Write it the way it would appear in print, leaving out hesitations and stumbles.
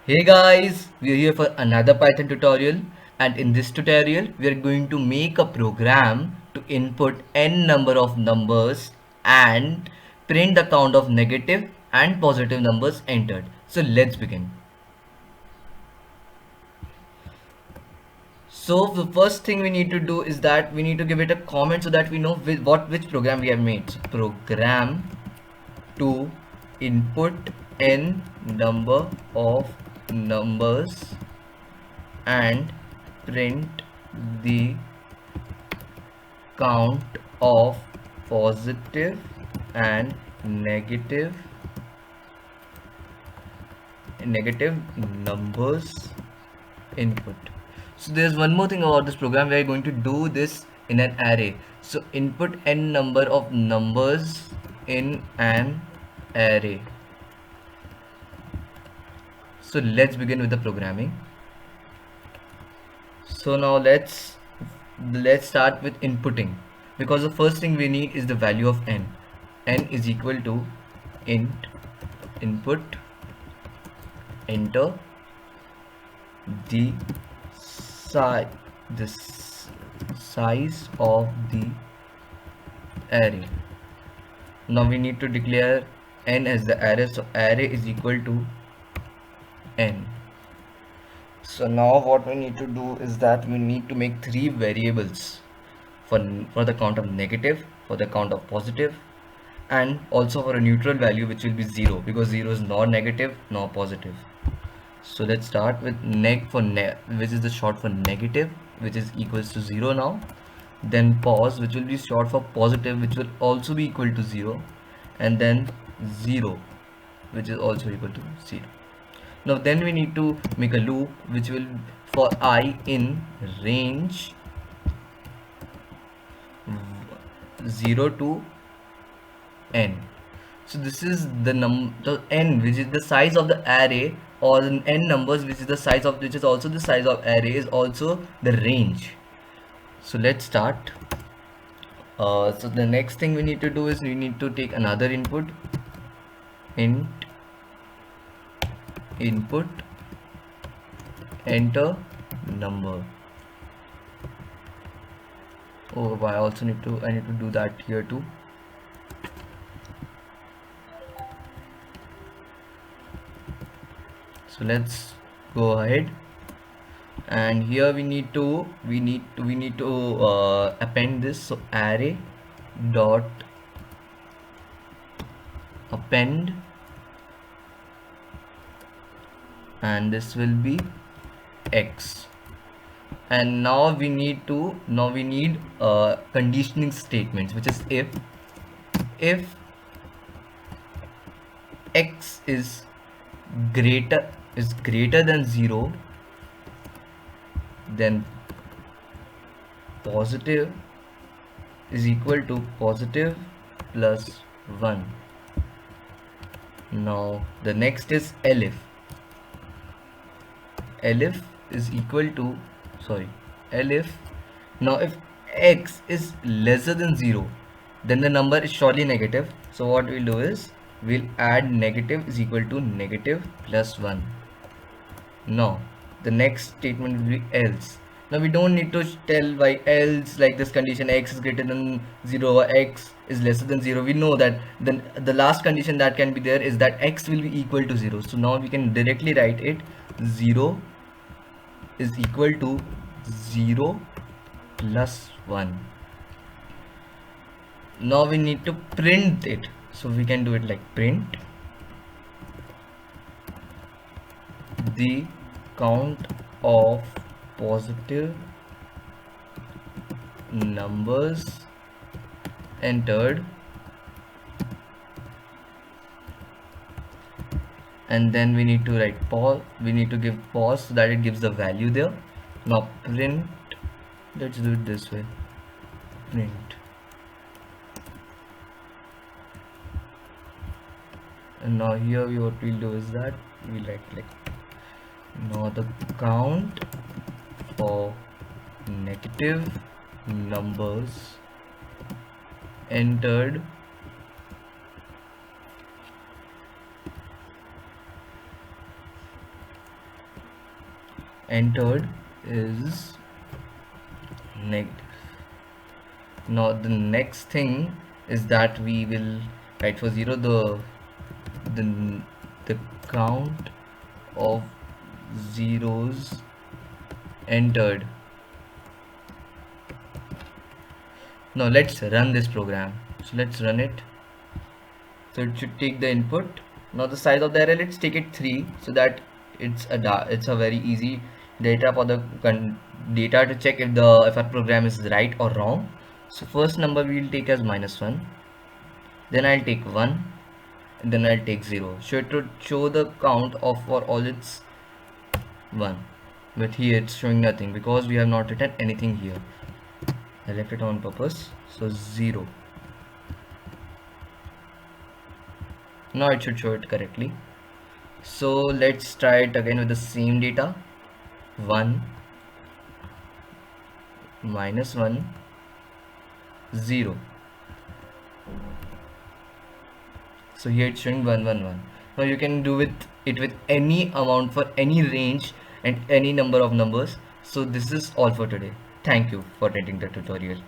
Hey guys, we are here for another Python tutorial, and in this tutorial we are going to make a program to input n number of numbers and print the count of negative and positive numbers entered. So let's begin. So the first thing we need to do is that we need to give it a comment so that we know which program we have made. So program to input n number of numbers and print the count of positive and negative numbers input. So there's one more thing about this program. We are going to do this in an array. So input n number of numbers in an array. So let's begin with the programming. So now let's start with inputting, because the first thing we need is the value of n. N is equal to int input enter the size size of the array. Now we need to declare n as the array, so array is equal to n. So now what we need to do is that we need to make three variables for the count of negative, for the count of positive, and also for a neutral value which will be 0, because 0 is nor negative nor positive. So let's start with which is the short for negative, which is equals to 0 now. Then pos, which will be short for positive, which will also be equal to 0, and then 0, which is also equal to 0. Now then we need to make a loop which will for I in range 0 to n. So this is the n, which is the size of the array, or the n numbers, which is the size of, which is also the size of array, is also the range. So let's start. So the next thing we need to do is we need to take another input, int input enter number. Oh, I need to do that here too. So let's go ahead, and here we need to append this. So array dot append, and this will be x. And now we need conditioning statements, which is if x greater than 0, then positive is equal to positive plus 1. Now the next is elif is equal to elif. Now if x is lesser than 0, then the number is surely negative. So what we'll do is we'll add negative is equal to negative plus 1. Now the next statement will be else. Now we don't need to tell why else, like this condition x is greater than 0 or x is lesser than 0. We know that then the last condition that can be there is that x will be equal to 0. So now we can directly write it 0 is equal to 0 plus 1. Now we need to print it, so we can do it like print the count of positive numbers entered, and then we need to write pause. We need to give pause so that it gives the value there. Now print, let's do it this way, print, and now here what we'll do is that we like now the count for negative numbers entered entered is negative. Now the next thing is that we will write for 0 the the count of zeros entered. Now let's run this program. So let's run it. So it should take the input. Now the size of the array, let's take it 3 so that it's a very easy data for the data to check if our program is right or wrong. So first number we will take as -1, then I'll take 1, and then I'll take 0. So it would show the count of for all its 1, but here it's showing nothing because we have not written anything here. I left it on purpose. So 0. Now it should show it correctly. So let's try it again with the same data. 1 -1 0. So here it's showing 111. Now you can do it with any amount for any range and any number of numbers. So this is all for today. Thank you for attending the tutorial.